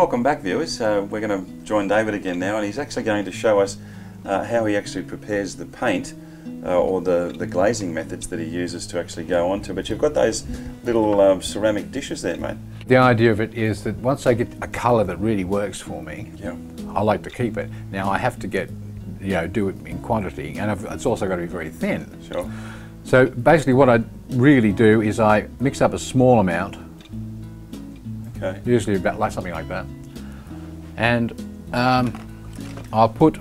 welcome back, viewers. We're going to join David again now, and he's actually going to show us how he actually prepares the paint or the glazing methods that he uses to actually go onto. But you've got those little ceramic dishes there, mate. The idea of it is that once I get a colour that really works for me, yeah, I like to keep it. Now I have to get, do it in quantity, and it's also got to be very thin. Sure. So basically what I really do is I mix up a small amount, okay, usually about like something like that, and I'll put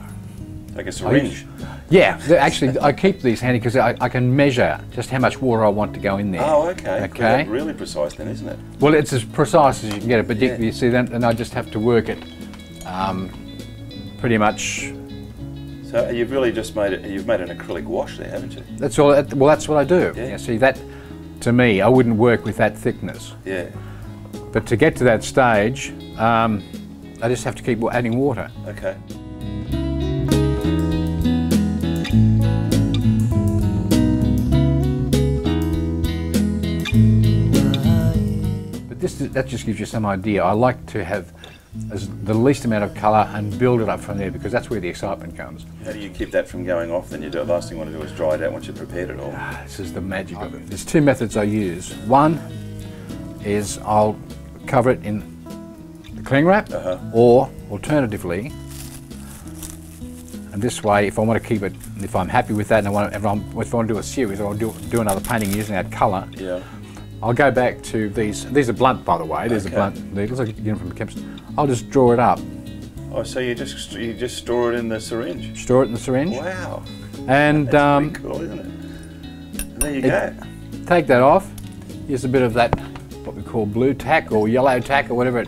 like a syringe. Yeah, actually I keep these handy because I can measure just how much water I want to go in there. Oh, okay. Okay. That's really precise then, isn't it? Well, it's as precise as you can get it, but yeah, you see that, and I just have to work it pretty much. So you've really just made it. You've made an acrylic wash there, haven't you? That's all. Well, that's what I do. Yeah. Yeah, see that, to me, I wouldn't work with that thickness. Yeah. But to get to that stage, I just have to keep adding water. Okay. But that just gives you some idea. I like to have the least amount of colour and build it up from there, because that's where the excitement comes. How do you keep that from going off then? The last thing you want to do is dry it out once you've prepared it all. This is the magic of it. There's two methods I use. One is I'll cover it in the cling wrap, or alternatively, and this way, if I want to keep it, if I'm happy with that, and if I want to do a series, or I'll do another painting using that colour, yeah, I'll go back to these. These are blunt, by the way. These are blunt needles. Like you get them from a chemist. I'll just draw it up. Oh, so you just store it in the syringe? Store it in the syringe. Wow. And that's pretty cool, isn't it? And there you go. Take that off. Use a bit of that, what we call blue tack or yellow tack or whatever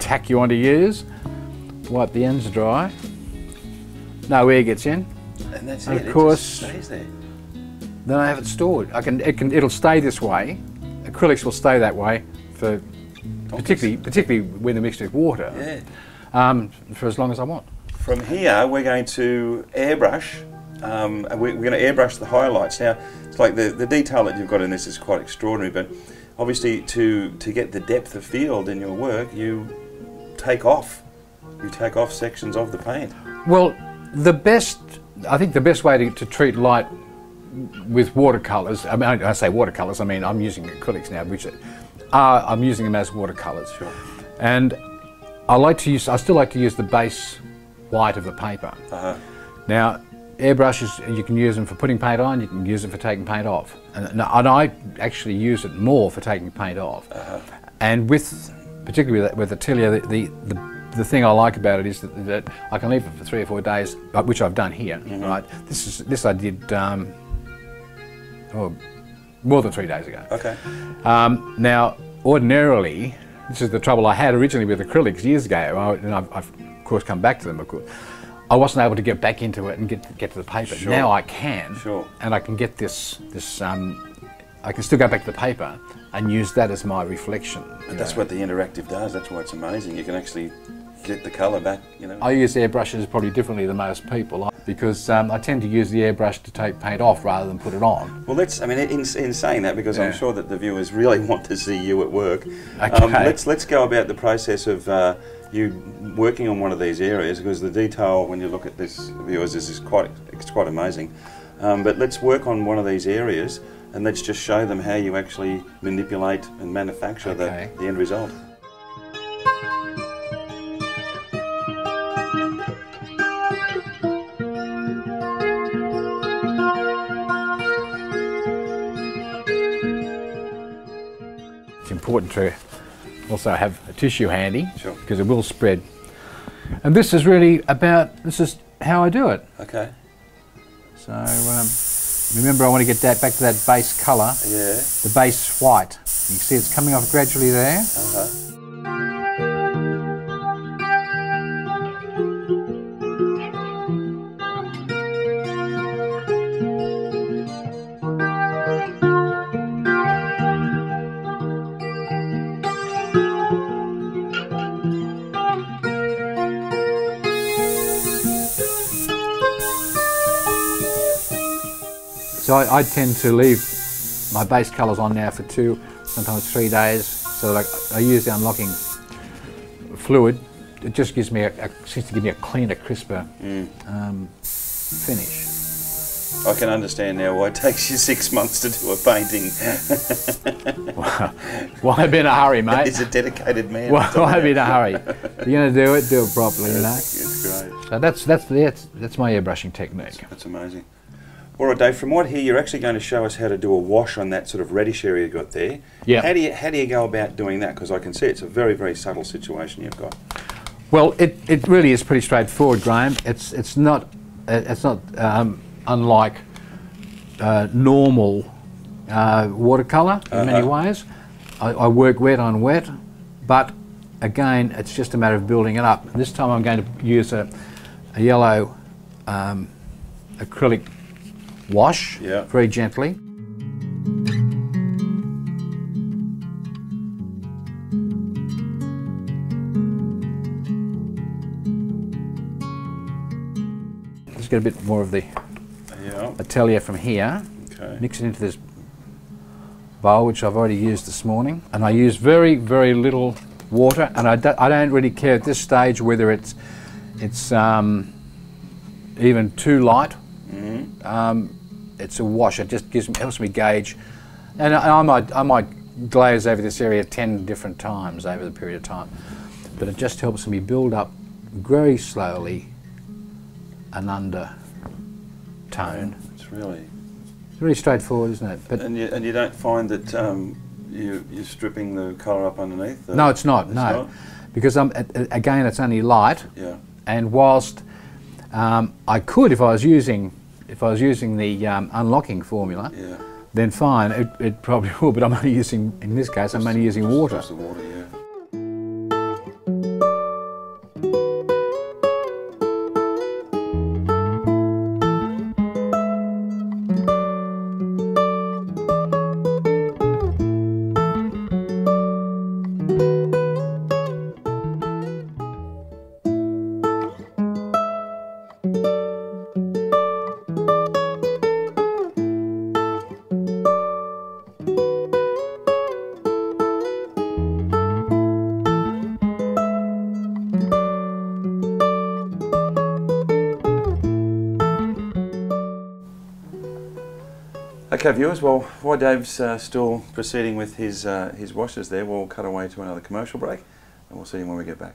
tack you want to use. Wipe the ends dry. No air gets in. And that's and it. Of course, it just stays there. Then I have it stored. It'll stay this way. Acrylics will stay that way for particularly when they're mixed with water. Yeah. For as long as I want. From here, we're going to airbrush. We're going to airbrush the highlights. Now, it's like the detail that you've got in this is quite extraordinary, but obviously to get the depth of field in your work, you take off sections of the paint. Well, I think the best way to treat light with watercolors, I mean, I say watercolors, I mean I'm using acrylics now, which I'm using them as watercolors. Sure. And I still like to use the base white of the paper. Now, airbrushes, you can use them for putting paint on, you can use them for taking paint off. And I actually use it more for taking paint off. And particularly with Atelier, the thing I like about it is that I can leave it for 3 or 4 days, which I've done here. Right? This I did more than 3 days ago. Okay. Now, ordinarily, this is the trouble I had originally with acrylics years ago, and I've of course come back to them. Of course, I wasn't able to get back into it and get to the paper. Sure. Now I can, sure, and I can get this. I can still go back to the paper and use that as my reflection. But that's what the interactive does. That's why it's amazing. You can actually get the colour back. I use airbrushes probably differently than most people, because I tend to use the airbrush to take paint off rather than put it on. Well, I mean, in saying that, because I'm sure that the viewers really want to see you at work. Okay. Let's go about the process of you working on one of these areas, because the detail when you look at this, viewers, is quite amazing. But let's work on one of these areas, and let's just show them how you actually manipulate and manufacture the end result. It's important to also have a tissue handy, sure, because it will spread. And this is really this is how I do it. Okay. So remember, I want to get that back to that base colour, the base white. You can see it's coming off gradually there. So I tend to leave my base colours on now for 2, sometimes 3 days, so that I use the unlocking fluid, it just gives me seems to give me a cleaner, crisper finish. I can understand now why it takes you 6 months to do a painting. Why be in a hurry, mate? He's a dedicated man. Why be in a hurry? You're going to do it properly, you know. It's great. So that's my airbrushing technique. That's amazing. All right, Dave, from what I hear, you're actually going to show us how to do a wash on that sort of reddish area you've got there. Yeah. How do you go about doing that? Because I can see it's a very, very subtle situation you've got. Well, it really is pretty straightforward, Graham. It's not unlike normal watercolour in many ways. I work wet on wet, but again, it's just a matter of building it up. This time I'm going to use a yellow acrylic wash, very gently. Let's get a bit more of the atelier from here. Okay. Mix it into this bowl, which I've already used this morning, and I use very, very little water, and I don't really care at this stage whether it's even too light. It's a wash. It just helps me gauge, and I might glaze over this area 10 different times over the period of time, but it just helps me build up very slowly an undertone. It's really straightforward, isn't it? But and you don't find that you're stripping the colour up underneath? No, it's not. No, because again, it's only light. Yeah. And whilst I could, if I was using the unlocking formula, then fine, it probably will. But I'm only using, in this case, I'm only using water. Just the water, yeah. Okay, viewers, well, while Dave's still proceeding with his washes there, we'll cut away to another commercial break, and we'll see you when we get back.